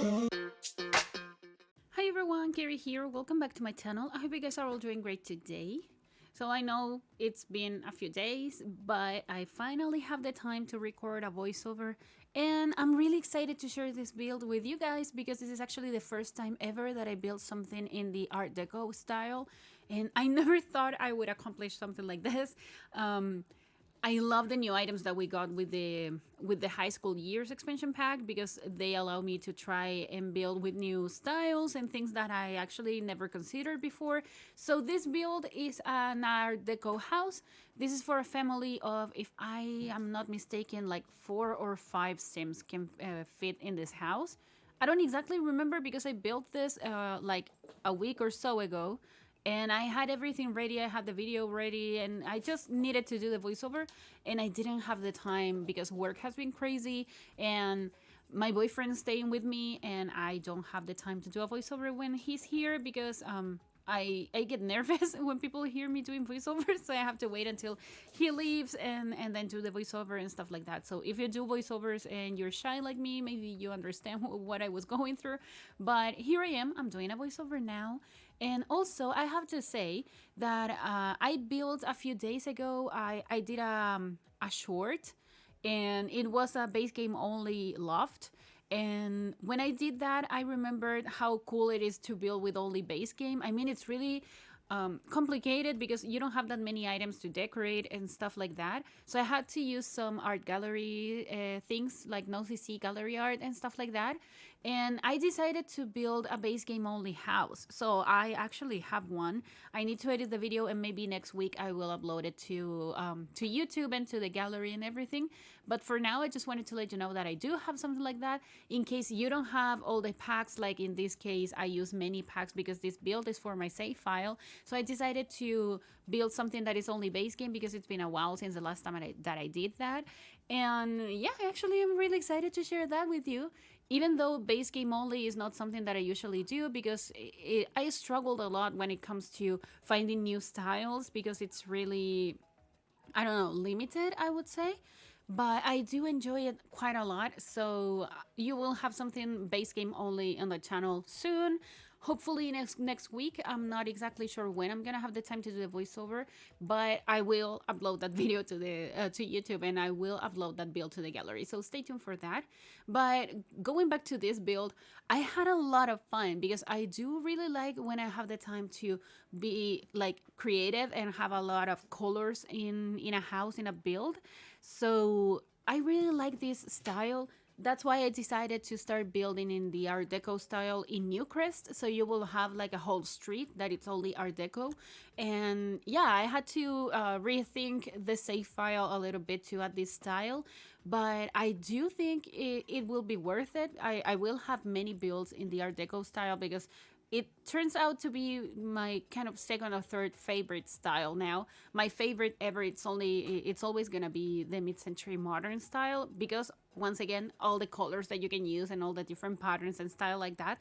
Hi everyone, Kaary here. Welcome back to my channel. I hope you guys are all doing great today. So I know it's been a few days, but I finally have the time to record a voiceover, and I'm really excited to share this build with you guys because this is actually the first time ever that I built something in the Art Deco style, and I never thought I would accomplish something like this. I love the new items that we got with the high school years expansion pack because they allow me to try and build with new styles and things that I actually never considered before. So this build is an Art Deco house. This is for a family of, if I am not mistaken, like 4 or 5 Sims can fit in this house. I don't exactly remember because I built this like a week or so ago, and I had everything ready. I had the video ready, and I just needed to do the voiceover, and I didn't have the time because work has been crazy and my boyfriend's staying with me, and I don't have the time to do a voiceover when he's here because I get nervous when people hear me doing voiceovers, so I have to wait until he leaves and then do the voiceover and stuff like that. So if you do voiceovers and you're shy like me, maybe you understand what I was going through. But here I am, I'm doing a voiceover now. And also, I have to say that I built a few days ago, I did a short, and it was a base game only loft. And when I did that, I remembered how cool it is to build with only base game. I mean, it's really complicated because you don't have that many items to decorate and stuff like that. So I had to use some art gallery things like no-CC gallery art and stuff like that. And I decided to build a base game only house. So I actually have one. I need to edit the video, and maybe next week I will upload it to YouTube and to the gallery and everything. But for now, I just wanted to let you know that I do have something like that in case you don't have all the packs. Like in this case, I use many packs because this build is for my save file. So I decided to build something that is only base game because it's been a while since the last time that I did that. And yeah, actually, I'm really excited to share that with you. Even though base game only is not something that I usually do because I struggled a lot when it comes to finding new styles because it's really, I don't know, limited, I would say. But I do enjoy it quite a lot. So you will have something base game only on the channel soon. Hopefully next week. I'm not exactly sure when I'm gonna have the time to do the voiceover, but I will upload that video to the to YouTube, and I will upload that build to the gallery. So stay tuned for that. But going back to this build, I had a lot of fun because I do really like when I have the time to be like creative and have a lot of colors in a house, in a build. So I really like this style. That's why I decided to start building in the Art Deco style in Newcrest. So you will have like a whole street that it's only Art Deco. And yeah, I had to rethink the save file a little bit to add this style. But I do think it will be worth it. I will have many builds in the Art Deco style because it turns out to be my kind of second or third favorite style now. My favorite ever, it's always gonna be the mid-century modern style because once again, all the colors that you can use and all the different patterns and style like that.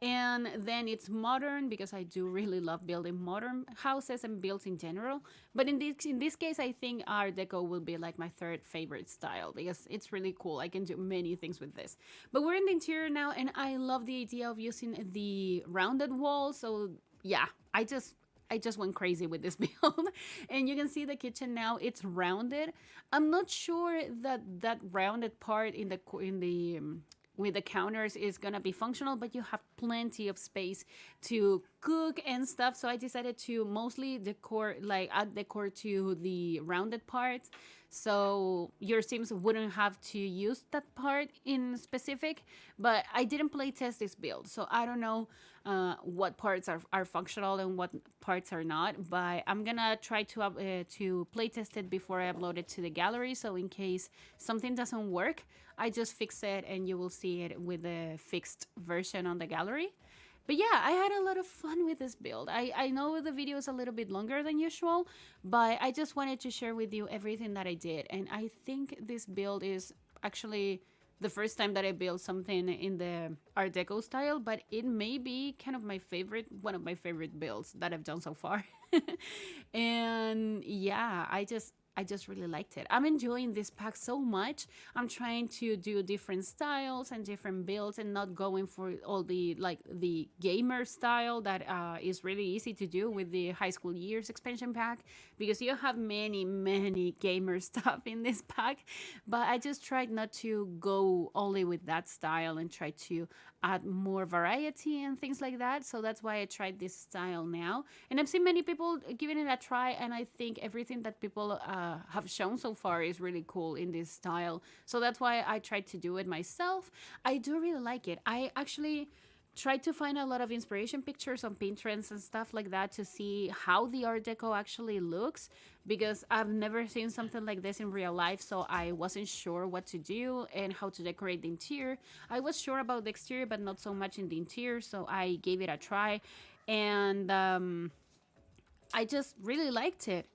And then it's modern because I do really love building modern houses and builds in general. But in this case, I think Art Deco will be like my third favorite style because it's really cool. I can do many things with this. But we're in the interior now, and I love the idea of using the rounded wall. So yeah, I just went crazy with this build. And you can see the kitchen now, it's rounded. I'm not sure that rounded part in the with the counters is gonna be functional, but you have plenty of space to cook and stuff. So I decided to mostly add decor to the rounded parts, so your Sims wouldn't have to use that part in specific. But I didn't play test this build, so I don't know what parts are functional and what parts are not. But I'm gonna try to play test it before I upload it to the gallery, so in case something doesn't work, I just fix it and you will see it with the fixed version on the gallery. But yeah, I had a lot of fun with this build. I know the video is a little bit longer than usual, but I just wanted to share with you everything that I did. And I think this build is actually the first time that I built something in the Art Deco style, but it may be kind of one of my favorite builds that I've done so far. And yeah, I just really liked it. I'm enjoying this pack so much. I'm trying to do different styles and different builds and not going for all the like the gamer style that is really easy to do with the high school years expansion pack, because you have many gamer stuff in this pack. But I just tried not to go only with that style and try to add more variety and things like that. So that's why I tried this style now. And I've seen many people giving it a try, and I think everything that people have shown so far is really cool in this style. So that's why I tried to do it myself. I do really like it. I actually tried to find a lot of inspiration pictures on Pinterest and stuff like that to see how the Art Deco actually looks, because I've never seen something like this in real life, so I wasn't sure what to do and how to decorate the interior. I was sure about the exterior, but not so much in the interior, so I gave it a try, and I just really liked it.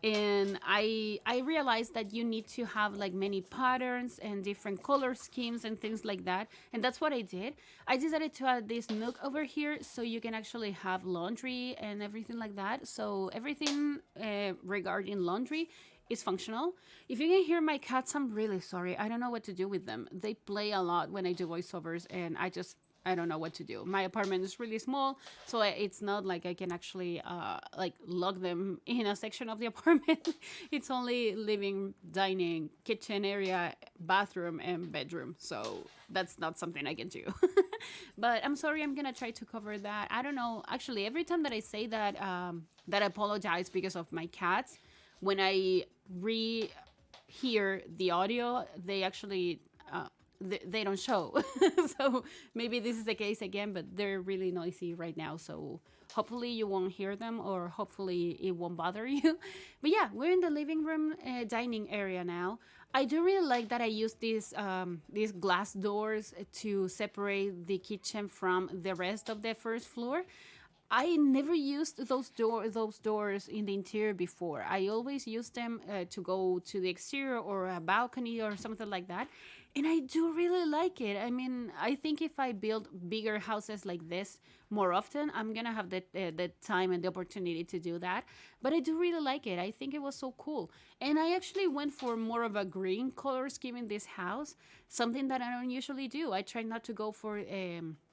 And I realized that you need to have like many patterns and different color schemes and things like that, and that's what I did. I decided to add this nook over here so you can actually have laundry and everything like that. So everything regarding laundry is functional. If you can hear my cats, I'm really sorry. I don't know what to do with them. They play a lot when I do voiceovers, and I don't know what to do. My apartment is really small, so it's not like I can actually like lock them in a section of the apartment. It's only living, dining, kitchen area, bathroom, and bedroom. So that's not something I can do. But I'm sorry, I'm gonna try to cover that. I don't know. Actually, every time that I say that, that I apologize because of my cats, when I hear the audio, they actually they don't show. So maybe this is the case again, but they're really noisy right now, so hopefully you won't hear them, or hopefully it won't bother you. But yeah, we're in the living room dining area now. I do really like that I use these glass doors to separate the kitchen from the rest of the first floor. I never used those doors in the interior before. I always used them to go to the exterior or a balcony or something like that. And I do really like it. I mean, I think if I build bigger houses like this more often, I'm gonna have the time and the opportunity to do that. But I do really like it. I think it was so cool. And I actually went for more of a green color scheme in this house, something that I don't usually do. I try not to go for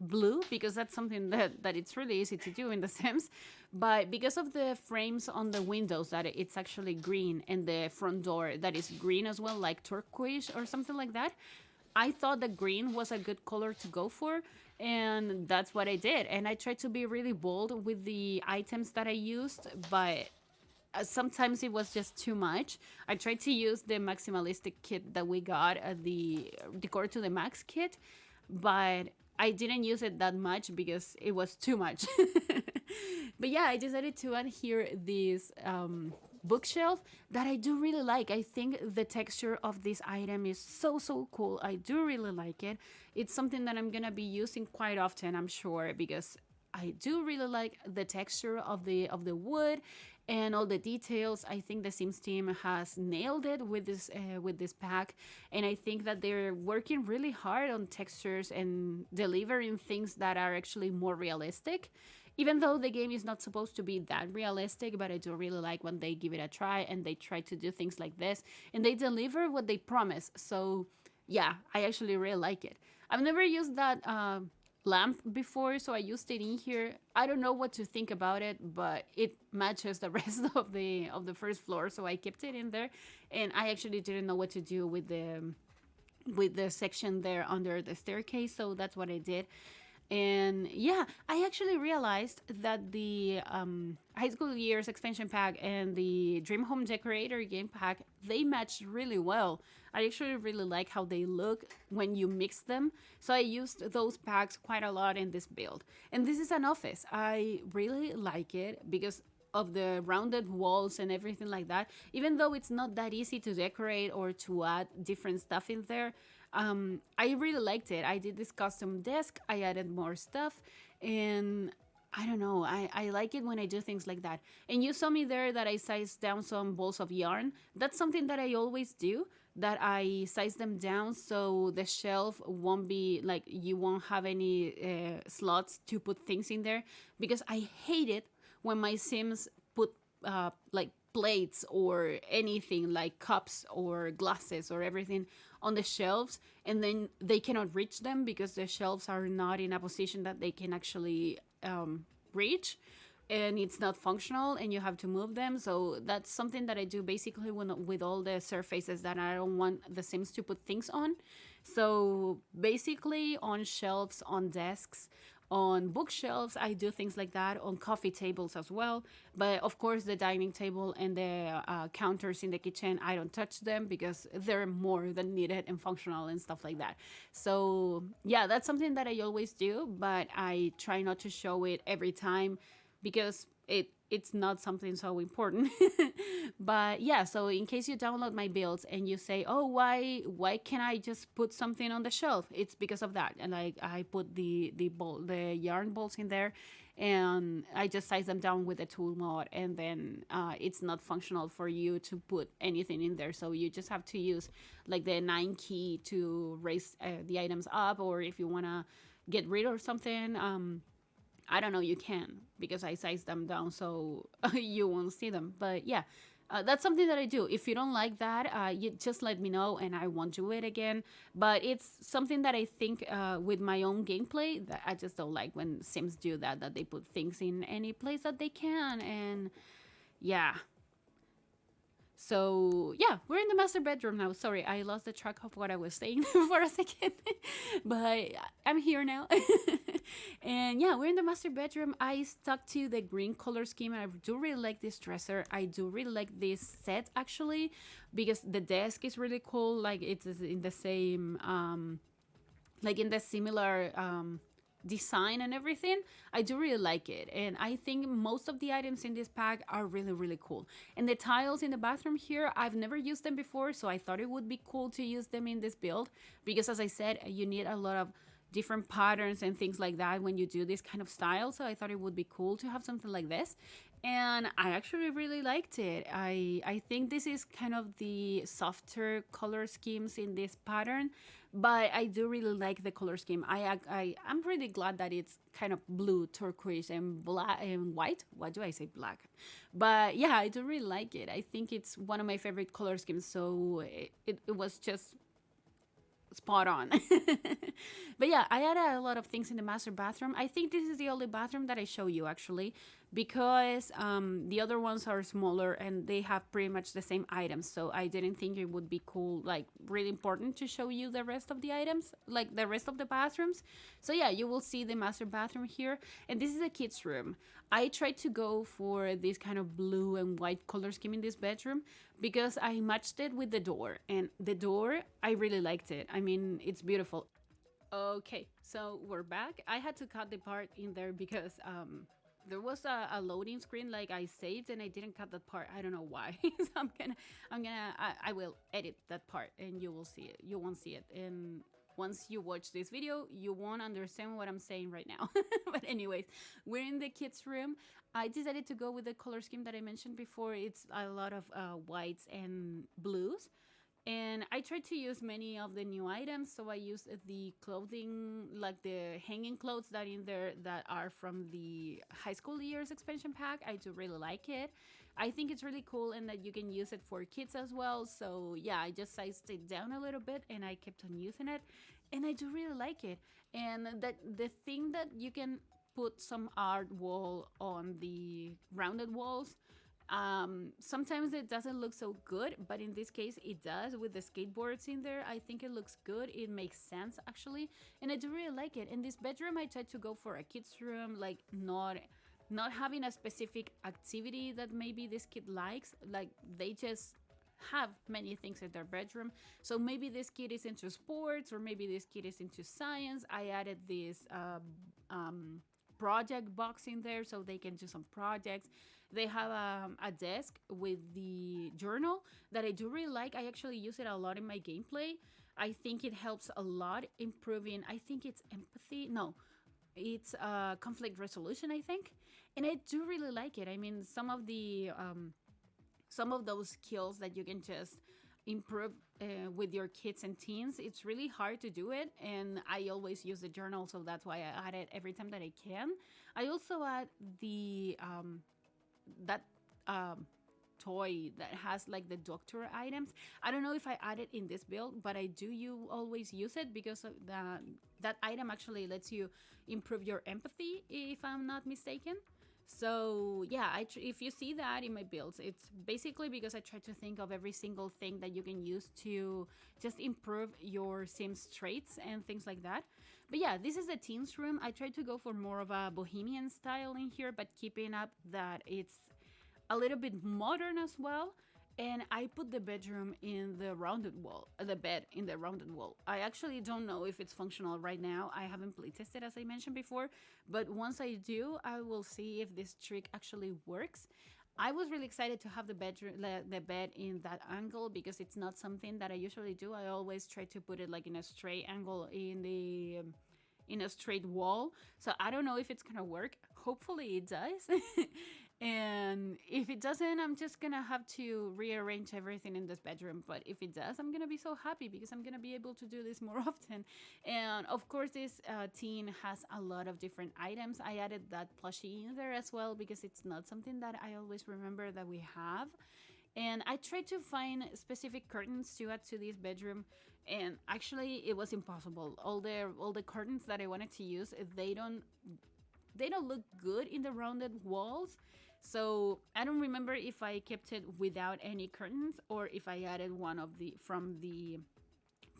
blue, because that's something that it's really easy to do in The Sims. But because of the frames on the windows, that it's actually green, and the front door that is green as well, like turquoise or something like that, I thought that green was a good color to go for, and that's what I did. And I tried to be really bold with the items that I used, but sometimes it was just too much. I tried to use the maximalistic kit that we got at the Decor to the Max kit, but I didn't use it that much because it was too much. But yeah, I decided to add here this bookshelf that I do really like. I think the texture of this item is so cool. I do really like it. It's something that I'm gonna be using quite often, I'm sure, because I do really like the texture of the wood and all the details. I think the Sims team has nailed it with this pack, and I think that they're working really hard on textures and delivering things that are actually more realistic. Even though the game is not supposed to be that realistic, but I do really like when they give it a try and they try to do things like this and they deliver what they promise. So yeah, I actually really like it. I've never used that lamp before, so I used it in here. I don't know what to think about it, but it matches the rest of the first floor, so I kept it in there. And I actually didn't know what to do with the section there under the staircase, so that's what I did. And yeah, I actually realized that the high school years expansion pack and the Dream Home Decorator game pack, they match really well. I actually really like how they look when you mix them. So I used those packs quite a lot in this build. And this is an office. I really like it because of the rounded walls and everything like that. Even though it's not that easy to decorate or to add different stuff in there, I really liked it. I did this custom desk, I added more stuff, and I don't know, I like it when I do things like that. And you saw me there that I sized down some balls of yarn. That's something that I always do, that I size them down so the shelf won't be like, you won't have any slots to put things in there, because I hate it when my Sims put like plates or anything like cups or glasses or everything on the shelves, and then they cannot reach them because the shelves are not in a position that they can actually reach, and it's not functional and you have to move them. So that's something that I do basically with all the surfaces that I don't want the Sims to put things on. So basically on shelves, on desks, on bookshelves, I do things like that, on coffee tables as well. But of course the dining table and the counters in the kitchen, I don't touch them because they're more than needed and functional and stuff like that. So yeah, that's something that I always do, but I try not to show it every time because it's not something so important. But yeah, so in case you download my builds and you say, oh, why can't I just put something on the shelf, it's because of that. And I put the yarn balls in there, and I just size them down with a tool mod, and then it's not functional for you to put anything in there. So you just have to use like the 9 key to raise the items up, or if you want to get rid of something, I don't know, you can, because I sized them down so you won't see them. But yeah, that's something that I do. If you don't like that, you just let me know and I won't do it again. But it's something that I think with my own gameplay that I just don't like when Sims do that they put things in any place that they can. And yeah, so yeah, we're in the master bedroom now. Sorry, I lost the track of what I was saying for a second, but I'm here now. And yeah, we're in the master bedroom. I stuck to the green color scheme, and I do really like this dresser. I do really like this set actually, because the desk is really cool. Like it's in the same, like in the similar design and everything. I do really like it, and I think most of the items in this pack are really, really cool. And the tiles in the bathroom here, I've never used them before, so I thought it would be cool to use them in this build, because as I said, you need a lot of different patterns and things like that when you do this kind of style. So I thought it would be cool to have something like this, and I actually really liked it. I think this is kind of the softer color schemes in this pattern, but I do really like the color scheme. I'm really glad that it's kind of blue, turquoise, and black and white. Why do I say black? But yeah, I do really like it. I think it's one of my favorite color schemes, so it was just spot on. But yeah, I added a lot of things in the master bathroom. I think this is the only bathroom that I show you actually, because the other ones are smaller and they have pretty much the same items, so I didn't think it would be cool, like really important, to show you the rest of the items, like the rest of the bathrooms. So yeah, you will see the master bathroom here, and this is a kid's room. I tried to go for this kind of blue and white color scheme in this bedroom because I matched it with the door, and the door, I really liked it. I mean, it's beautiful. Okay, so we're back. I had to cut the part in there because there was a loading screen, like I saved, and I didn't cut that part. I don't know why. So I will edit that part and you will see it. You won't see it. And once you watch this video, you won't understand what I'm saying right now. But anyways, we're in the kids' room. I decided to go with the color scheme that I mentioned before. It's a lot of whites and blues. And I tried to use many of the new items. So I used the clothing, like the hanging clothes that in there that are from the high school years expansion pack. I do really like it. I think it's really cool, and that you can use it for kids as well. So yeah, I just sized it down a little bit and I kept on using it, and I do really like it. And that the thing that you can put some art wall on the rounded walls, sometimes it doesn't look so good, but in this case it does. With the skateboards in there, I think it looks good. It makes sense actually, and I do really like it. In this bedroom, I tried to go for a kid's room, like not having a specific activity that maybe this kid likes. Like they just have many things in their bedroom, so maybe this kid is into sports, or maybe this kid is into science. I added this project box in there so they can do some projects. They have a desk with the journal that I do really like. I actually use it a lot in my gameplay. I think it helps a lot improving, I think it's empathy. No, it's conflict resolution, I think. And I do really like it. I mean, some of those skills that you can just improve with your kids and teens, it's really hard to do it, and I always use the journal, so that's why I add it every time that I can. I also add the that toy that has like the doctor items. I don't know if I add it in this build, but I do always use it because of that item actually lets you improve your empathy, if I'm not mistaken. So yeah, if you see that in my builds, it's basically because I try to think of every single thing that you can use to just improve your Sims traits and things like that. But yeah, this is the teens room. I tried to go for more of a bohemian style in here, but keeping up that it's a little bit modern as well. And I put the bedroom in the rounded wall, the bed in the rounded wall. I actually don't know if it's functional right now. I haven't playtested, as I mentioned before, but once I do, I will see if this trick actually works. I was really excited to have the bed in that angle because it's not something that I usually do. I always try to put it like in a straight angle in a straight wall. So I don't know if it's gonna work. Hopefully it does. And if it doesn't, I'm just gonna have to rearrange everything in this bedroom. But if it does, I'm gonna be so happy because I'm gonna be able to do this more often. And of course, this teen has a lot of different items. I added that plushie in there as well because it's not something that I always remember that we have. And I tried to find specific curtains to add to this bedroom, and actually it was impossible. All the curtains that I wanted to use, they don't look good in the rounded walls. So I don't remember if I kept it without any curtains or if I added one of the from the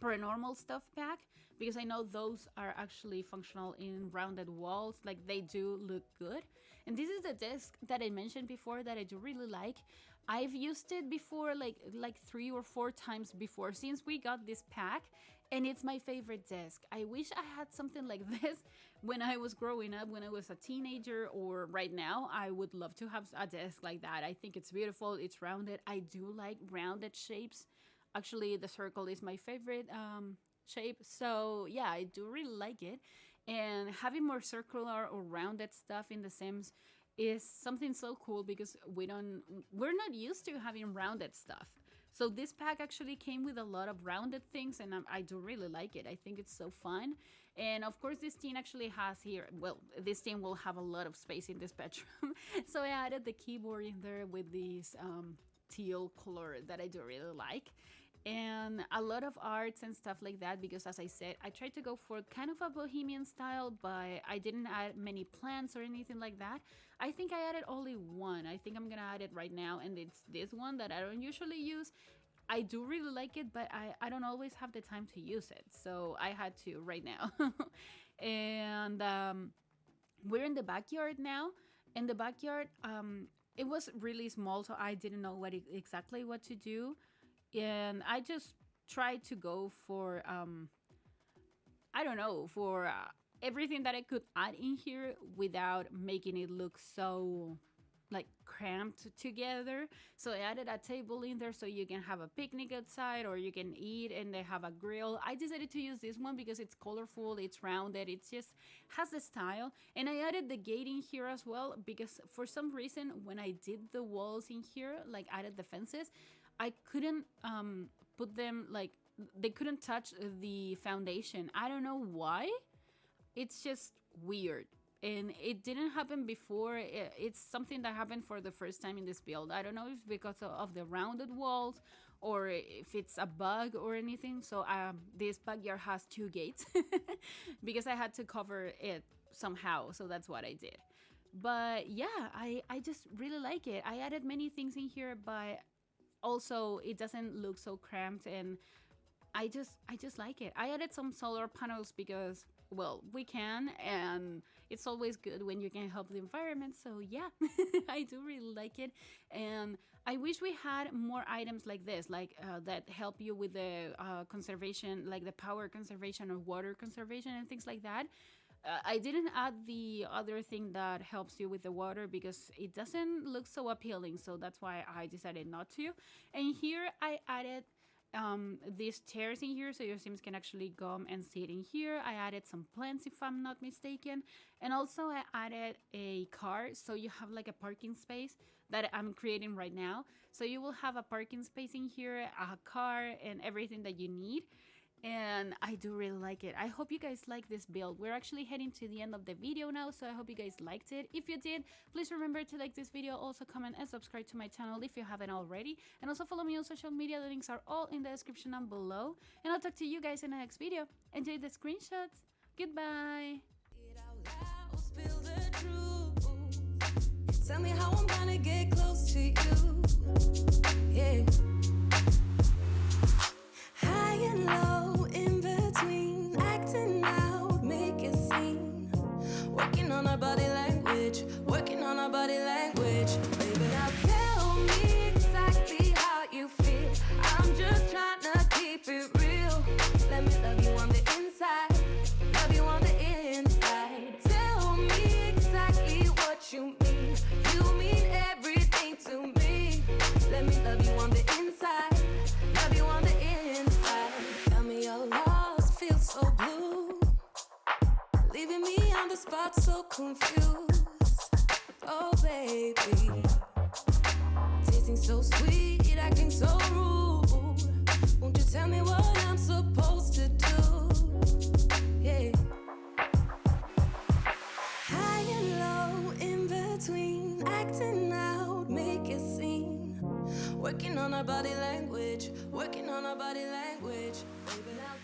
paranormal stuff pack, because I know those are actually functional in rounded walls. Like, they do look good. And this is the desk that I mentioned before that I do really like. I've used it before, like 3 or 4 times before since we got this pack, and it's my favorite desk. I wish I had something like this when I was growing up, when I was a teenager, or right now. I would love to have a desk like that. I think it's beautiful. It's rounded. I do like rounded shapes. Actually, the circle is my favorite shape. So yeah, I do really like it. And having more circular or rounded stuff in The Sims is something so cool because we're not used to having rounded stuff. So this pack actually came with a lot of rounded things, and I do really like it. I think it's so fun. And of course, this teen actually has here, well, this teen will have a lot of space in this bedroom. So I added the keyboard in there with this teal color that I do really like, and a lot of arts and stuff like that, because as I said, I tried to go for kind of a bohemian style, but I didn't add many plants or anything like that. I think I added only one. I think I'm gonna add it right now, and it's this one that I don't usually use. I do really like it, but I don't always have the time to use it, so I had to right now. And we're in the backyard now. In the backyard, it was really small, so I didn't know exactly what to do, and I just tried to go for I don't know, for everything that I could add in here without making it look so like cramped together. So I added a table in there so you can have a picnic outside, or you can eat, and they have a grill. I decided to use this one because it's colorful, it's rounded, it just has the style. And I added the gate in here as well because for some reason when I did the walls in here, like added the fences, I couldn't put them, like they couldn't touch the foundation. I don't know why. It's just weird. And it didn't happen before. It's something that happened for the first time in this build. I don't know if it's because of the rounded walls or if it's a bug or anything. So this backyard has 2 gates because I had to cover it somehow. So that's what I did. But yeah, I just really like it. I added many things in here, but also it doesn't look so cramped, and I just like it. I added some solar panels because, well, we can, and it's always good when you can help the environment. So yeah, I do really like it. And I wish we had more items like this, like that help you with the conservation, like the power conservation or water conservation and things like that. I didn't add the other thing that helps you with the water because it doesn't look so appealing, so that's why I decided not to. And here I added these chairs in here so your Sims can actually come and sit in here. I added some plants if I'm not mistaken, and also I added a car so you have like a parking space that I'm creating right now. So you will have a parking space in here, a car, and everything that you need. and I do really like it. I hope you guys like this build. We're actually heading to the end of the video now, so I hope you guys liked it. If you did, please remember to like this video, also comment and subscribe to my channel if you haven't already, and also follow me on social media. The links are all in the description down below, and I'll talk to you guys in the next video. Enjoy the screenshots. Goodbye. Tell me how I'm gonna get close to you. Yeah. High and low, in between, acting out, make a scene. Working on our body language, working on our body language. Baby, now tell me exactly how you feel. I'm just trying to keep it real. Let me love you on the inside, love you on the inside. Tell me exactly what you mean. You mean everything to me. Let me love you on the inside, love you on the inside. Tell me you're lost, feel so blue, leaving me on the spot so confused. Oh baby, tasting so sweet, acting so rude. Won't you tell me what I'm supposed to do? Yeah. High and low, in between, acting out, make a scene. Working on our body language, working on our body language. Baby, now